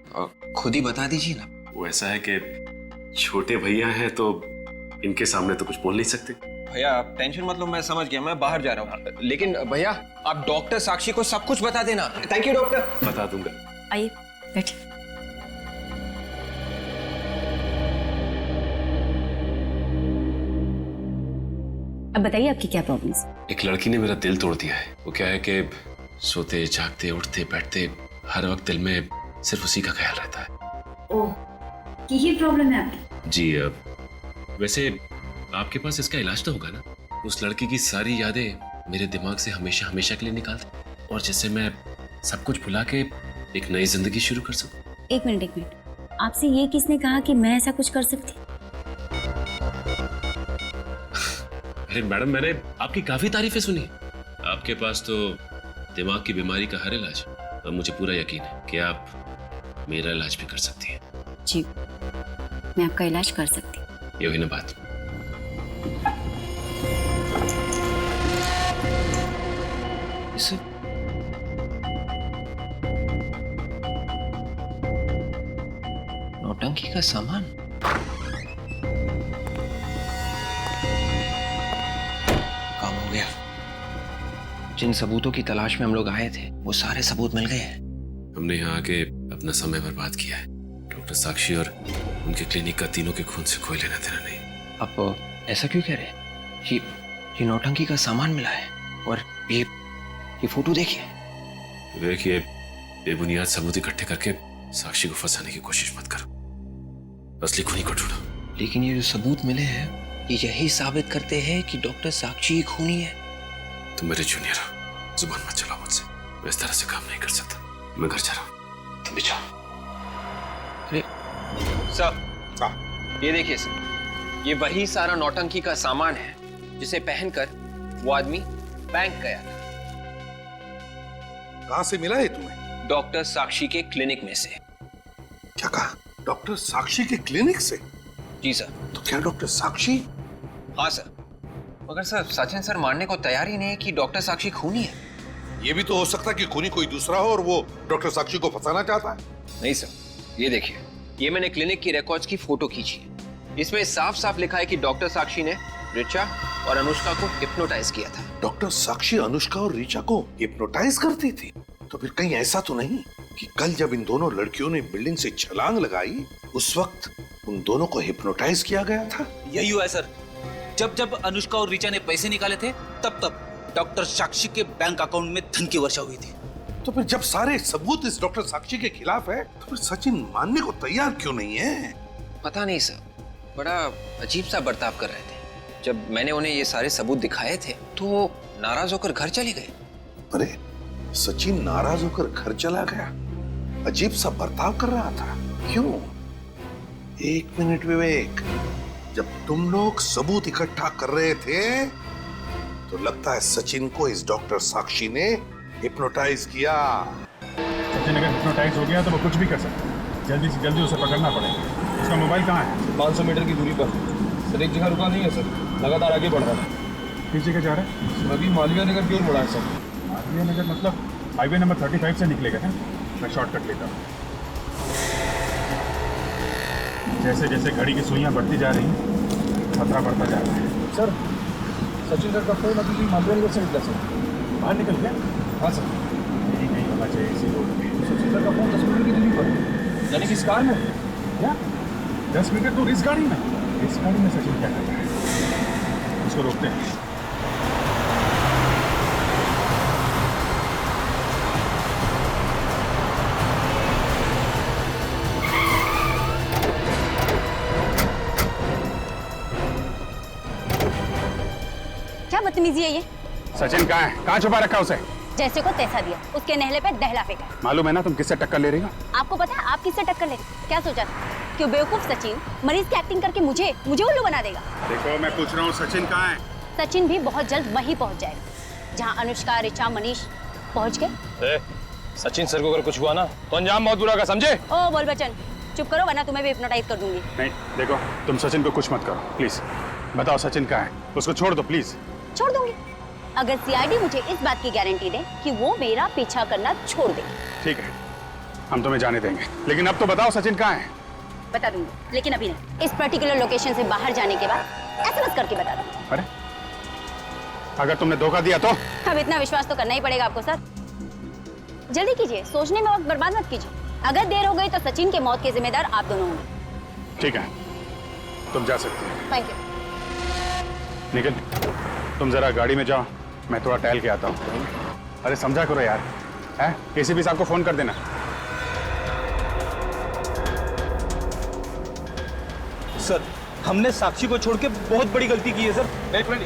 खुद ही बता दीजिए ना। वो ऐसा है कि छोटे भैया हैं तो इनके सामने तो कुछ बोल नहीं सकते। भैया आप टेंशन मत लो, मैं समझ गया, मैं बाहर जा रहा हूँ। लेकिन भैया आप डॉक्टर साक्षी को सब कुछ बता देना। Thank you doctor. बता दूंगा। आइए बैठिए। अब बताइए आपकी क्या प्रॉब्लम्स? एक लड़की ने मेरा दिल तोड़ दिया है। वो क्या है कि सोते जागते उठते बैठते हर वक्त दिल में सिर्फ उसी का ख्याल रहता है। ओह, ये प्रॉब्लम है आपकी? जी, वैसे आपके पास इसका इलाज तो होगा ना? उस लड़की की सारी यादें मेरे दिमाग से हमेशा हमेशा के लिए निकाल दें और जिससे मैं सब कुछ भुला के एक नई जिंदगी शुरू कर सकूं। एक मिनट, आपसे ये किसने कहा कि मैं ऐसा कुछ कर सकती? अरे मैडम, मैंने आपकी काफी तारीफें सुनी। आपके पास तो दिमाग की बीमारी का हर इलाज है और मुझे पूरा यकीन है कि आप मेरा इलाज भी कर सकती हैं। जी, मैं आपका इलाज कर सकती हूँ। ये हुई ना बात। नौटंकी का सामान? काम हो गया। जिन सबूतों की तलाश में हम लोग आए थे वो सारे सबूत मिल गए हैं। हमने यहाँ आके अपना समय बर्बाद किया है। डॉक्टर साक्षी और उनके क्लिनिक का तीनों के खून से कोई लेना देना नहीं। आप ऐसा क्यों कह रहे हैं? ये नौटंकी का सामान मिला है और ये फोटो देखिए। बेबुनियाद सबूत इकट्ठे करके साक्षी को फंसाने की कोशिश मत करो। असली खूनी को ढूंढो। लेकिन ये जो सबूत मिले हैं ये यही साबित करते हैं कि डॉक्टर साक्षी ही खूनी है। तुम मेरे जूनियर हो, जुबान मत चलाओ मुझसे। मैं इस तरह से काम नहीं कर सकता। मैं घर जा रहा हूँ, तुम भी जाओ। अरे सर, ये देखिए सर, ये वही सारा नौटंकी का सामान है जिसे पहनकर वो आदमी बैंक गया था। कहां से मिला है तुम्हें? डॉक्टर साक्षी के क्लिनिक में से। क्या कहा? डॉक्टर साक्षी के क्लिनिक से? जी सर। तो क्या डॉक्टर साक्षी? हाँ सर, मगर सर सचिन सर मानने को तैयार ही नहीं कि डॉक्टर साक्षी खूनी है। ये भी तो हो सकता है कि खूनी कोई दूसरा हो और वो डॉक्टर साक्षी को फंसाना चाहता है। नहीं सर, ये देखिए, ये मैंने क्लिनिक की रिकॉर्ड्स की फोटो खींची है। इसमें साफ साफ लिखा है कि डॉक्टर साक्षी ने रिचा और अनुष्का को हिप्नोटाइज किया था। डॉक्टर साक्षी अनुष्का और रिचा को हिप्नोटाइज करती थी? तो फिर कहीं ऐसा तो नहीं कि कल जब इन दोनों लड़कियों ने बिल्डिंग से छलांग लगाई उस वक्त उन दोनों को हिप्नोटाइज किया गया था? यही हुआ है सर। जब अनुष्का और रिचा ने पैसे निकाले थे तब डॉक्टर साक्षी के बैंक अकाउंट में धन की वर्षा हुई थी। तो फिर जब सारे सबूत इस डॉक्टर साक्षी के खिलाफ है तो फिर सचिन मानने को तैयार क्यों नहीं है? पता नहीं सर, बड़ा अजीब सा बर्ताव कर रहे थे। जब मैंने उन्हें ये सारे सबूत दिखाए थे तो नाराज होकर घर चले गए। अरे सचिन नाराज होकर घर चला गया? अजीब सा बर्ताव कर रहा था, क्यों? एक मिनट विवेक, जब तुम लोग सबूत इकट्ठा कर रहे थे तो लगता है सचिन को इस डॉक्टर साक्षी ने हिप्नोटाइज किया। सचिन अगर हिप्नोटाइज हो गया तो वो कुछ भी कर सकता है। जल्दी से जल्दी उसे पकड़ना पड़ेगा। उसका मोबाइल कहाँ है? 500 मीटर की दूरी पर सर। एक जगह रुका नहीं है सर, लगातार आगे बढ़ रहा है। किस जगह जा रहा है? अभी मालवीय नगर की ओर मुड़ा है सर। मालवीय नगर मतलब हाईवे नंबर 35 से निकलेगा ना? मैं शॉर्टकट लेता हूँ। जैसे जैसे घड़ी की सुइयां बढ़ती जा रही हैं, खतरा बढ़ता जा रहा है। सर सचिन सर का फोन अभी मालवीय नगर से निकला सर। बाहर निकल गया? हाँ सर। यही नहीं होना चाहिए इसी रोड में। सचिन सर का फोन 10 मीटर की दूरी पर, यानी कि इस कार में। क्या 10 मीटर दूर इस गाड़ी में? इस गाड़ी में सचिन क्या कर रहा है? उसको रोकते हैं। क्या बदतमीजी है ये? सचिन कहाँ है? कहाँ छुपा रखा उसे? जैसे को तैसा दिया, उसके नहले पे दहला फेंका। मालूम है ना तुम किससे टक्कर ले रही हो? आपको पता है आप किससे टक्कर ले रही? क्या सोचा था कि वो बेवकूफ सचिन मरीज की एक्टिंग करके मुझे उल्लू बना देगा? देखो मैं पूछ रहा हूँ सचिन कहाँ है? सचिन भी बहुत जल्द वहीं पहुंच जाएगा जहाँ अनुष्का, ऋचा, मनीष पहुंच गए। सचिन सर को अगर कुछ हुआ ना तो अंजाम बहुत बुरा होगा, समझे? ओ बोल बच्चन, चुप करो वरना तुम्हें भी हिप्नोटाइज कर दूंगी। नहीं देखो, तुम सचिन को कुछ मत करो प्लीज। बताओ सचिन कहाँ है? उसको छोड़ दो प्लीज। छोड़ दूंगी अगर सीआईडी मुझे इस बात की गारंटी दे कि वो मेरा पीछा करना छोड़ दे। ठीक है, हम तुम्हें जाने देंगे, लेकिन अब तो बताओ सचिन कहाँ है? बता दूंगी, लेकिन अभी नहीं। इस पर्टिकुलर लोकेशन से बाहर जाने के बाद एसएमएस करके बता दूंगी। अरे अगर तुमने धोखा दिया तो? अब इतना विश्वास तो करना ही पड़ेगा आपको सर। जल्दी कीजिए, सोचने में वक्त बर्बाद मत कीजिए। अगर देर हो गई तो सचिन के मौत के जिम्मेदार आप दोनों होंगे। ठीक है, तुम जा सकती हो। Thank you. निखिल तुम जरा गाड़ी में जाओ, मैं थोड़ा टहल के आता हूँ। अरे समझा करो यार, है? किसी भी साहब को फोन कर देना। सर हमने साक्षी को छोड़ के बहुत बड़ी गलती की है सर। एक मिनट,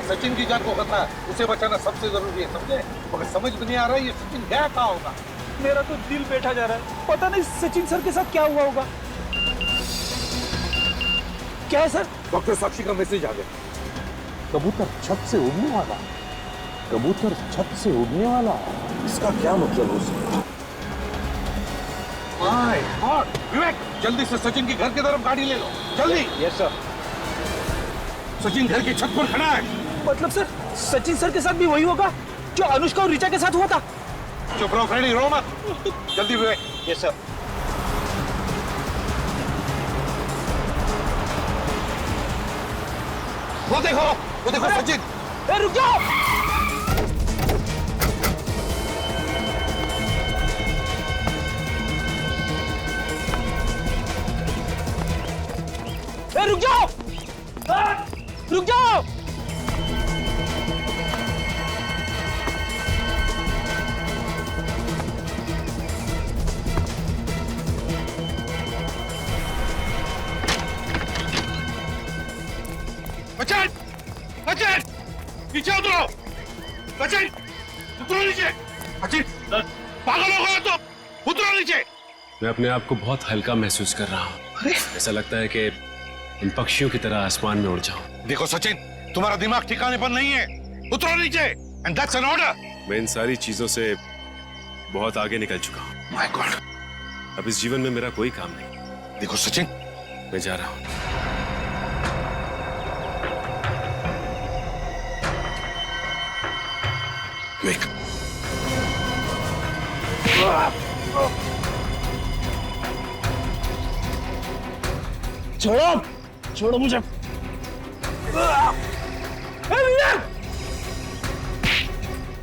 सचिन की जान को खतरा है, उसे बचाना सबसे जरूरी है, समझे? मगर समझ में नहीं आ रहा है ये सचिन गया कहाँ होगा। मेरा तो दिल बैठा जा रहा है, पता नहीं सचिन सर के साथ क्या हुआ होगा। क्या है सर? डॉक्टर साक्षी का मैसेज आ गया। कबूतर छत से उड़ने वाला, कबूतर छत से उड़ने वाला, इसका क्या मतलब हो सकता है? My God! विवेक जल्दी से सचिन की घर की तरफ गाड़ी ले लो, जल्दी। Yes sir. सचिन घर की छत पर खड़ा है। मतलब सर सचिन सर के साथ भी वही होगा जो अनुष्का और ऋचा के साथ हुआ था? चुप रहो फ्रेंडी, रो मत। जल्दी विवेक। Yes sir. वो देखो सचिन। रुक जाओ। रुक जाओ, रुक जाओ। सचिन, सचिन, नीचे उतरो। सचिन, उतरो नीचे। सचिन, पागल हो गया तो उतरो नीचे। मैं अपने आप को बहुत हल्का महसूस कर रहा हूँ। ऐसा लगता है कि इन पक्षियों की तरह आसमान में उड़ जाऊं। देखो सचिन, तुम्हारा दिमाग ठिकाने पर नहीं है, उतरो नीचे। And that's an order. मैं इन सारी चीजों से बहुत आगे निकल चुका हूँ। माय गॉड, अब इस जीवन में मेरा कोई काम नहीं। देखो सचिन, मैं जा रहा हूँ। विवेक, छोड़ो, छोड़ो मुझे।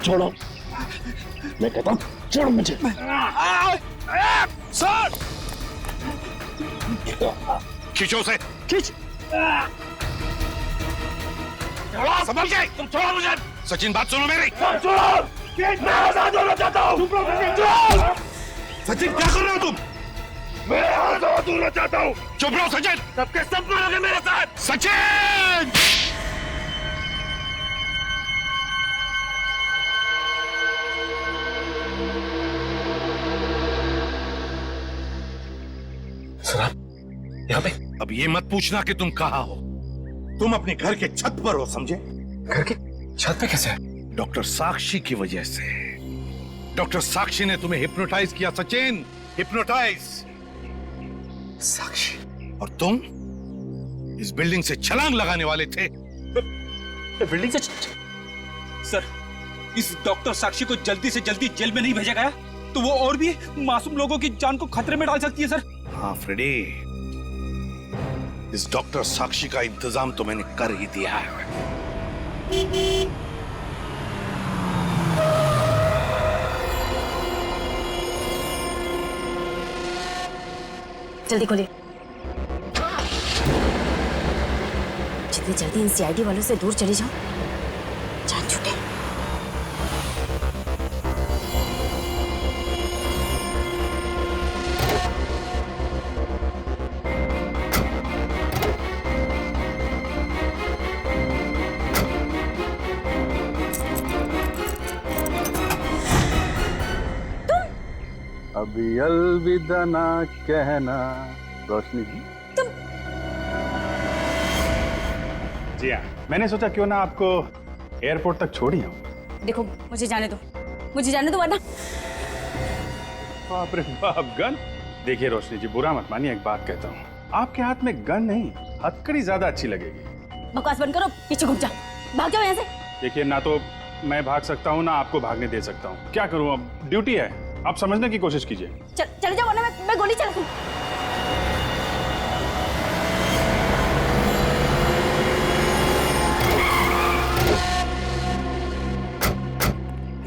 छोड़ो, मैं कहता हूँ छोड़ो मुझे। सर, खींचो उसे। खींच। संभल के, तुम छोड़ो मुझे। सचिन बात सुनो मेरी। छोड़ो, मैं आजाद होना चाहता हूँ। सचिन क्या कर रहे हो तुम? मैं आजाद होना चाहता हूँ। चुप रहो सचिन, सबके सब मरोगे मेरे साथ। सचिन! सर आप यहाँ पे? अब ये मत पूछना कि तुम कहाँ हो। तुम अपने घर के छत पर हो, समझे? घर के छत पे कैसे? डॉक्टर साक्षी की वजह से। डॉक्टर साक्षी ने तुम्हें हिप्नोटाइज किया सचिन, हिप्नोटाइज। साक्षी? और तुम इस बिल्डिंग से छलांग लगाने वाले थे। बिल्डिंग से सर, इस डॉक्टर साक्षी को जल्दी से जल्दी जेल में नहीं भेजा गया तो वो और भी मासूम लोगों की जान को खतरे में डाल सकती है सर। हाँ फ्रेडी, इस डॉक्टर साक्षी का इंतजाम तो मैंने कर ही दिया है। जल्दी खोलिए। जितनी जल्दी इन सीआईडी वालों से दूर चले जाओ, जान छूटे। अभी अलविदा ना कहना रोशनी जी। जी हाँ, मैंने सोचा क्यों ना आपको एयरपोर्ट तक छोड़ी हूँ। देखो मुझे जाने दो, मुझे जाने दो वरना। बाप रे बाप, गन? देखिए रोशनी जी, बुरा मत मानिए, एक बात कहता हूँ, आपके हाथ में गन नहीं, हथकड़ी ज्यादा अच्छी लगेगी। बकवास बंद करो, पीछे घूम जा, भाग जाओ यहाँ से। देखिए, ना तो मैं भाग सकता हूँ ना आपको भागने दे सकता हूँ। क्या करूँ, अब ड्यूटी है, आप समझने की कोशिश कीजिए। चले जाओ वरना मैं गोली चलाऊं।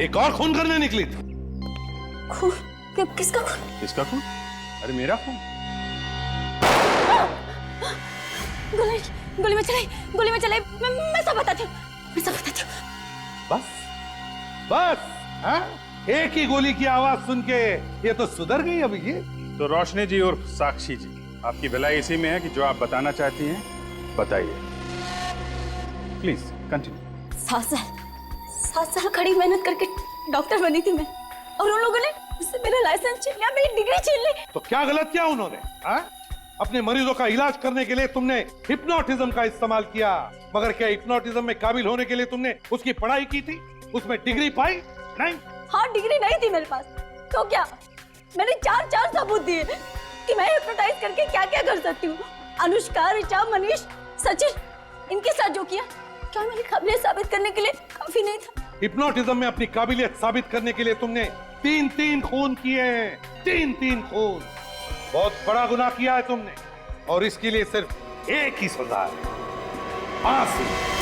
एक और खून करने निकली थी। खून? किसका खून? किसका खून? अरे मेरा खून। गोली में चलाई, मैं सब बताती हूँ। बस बस, हाँ? एक ही गोली की आवाज सुन के ये तो सुधर गई अभी ये। तो रोशनी जी और साक्षी जी, आपकी भलाई इसी में है कि जो आप बताना चाहती हैं बताइए। Please continue. 7 साल खड़ी मेहनत करके डॉक्टर बनी थी मैं, और उन लोगों ने मुझसे मेरा लाइसेंस छीन लिया, मेरी डिग्री छीन ली। तो क्या गलत किया उन्होंने? हाँ? अपने मरीजों का इलाज करने के लिए तुमने हिप्नोटिज्म का इस्तेमाल किया, मगर क्या हिप्नोटिज्म में काबिल होने के लिए तुमने उसकी पढ़ाई की थी, उसमें डिग्री पाई? नहीं। हाँ, डिग्री नहीं थी मेरे पास, तो क्या? मैंने 4 सबूत दिए कि मैं हिप्नोटाइज करके क्या क्या कर सकती हूँ। अनुष्का, ऋचा, मनीष, सचिन, इनके साथ जो किया, क्या मेरी काबिलियत साबित करने के लिए काफी नहीं था? हिप्नोटिज्म में अपनी काबिलियत साबित करने के लिए तुमने 3 खून किए हैं। 3 खून, बहुत बड़ा गुनाह किया है तुमने, और इसके लिए सिर्फ एक ही सजा है, फांसी।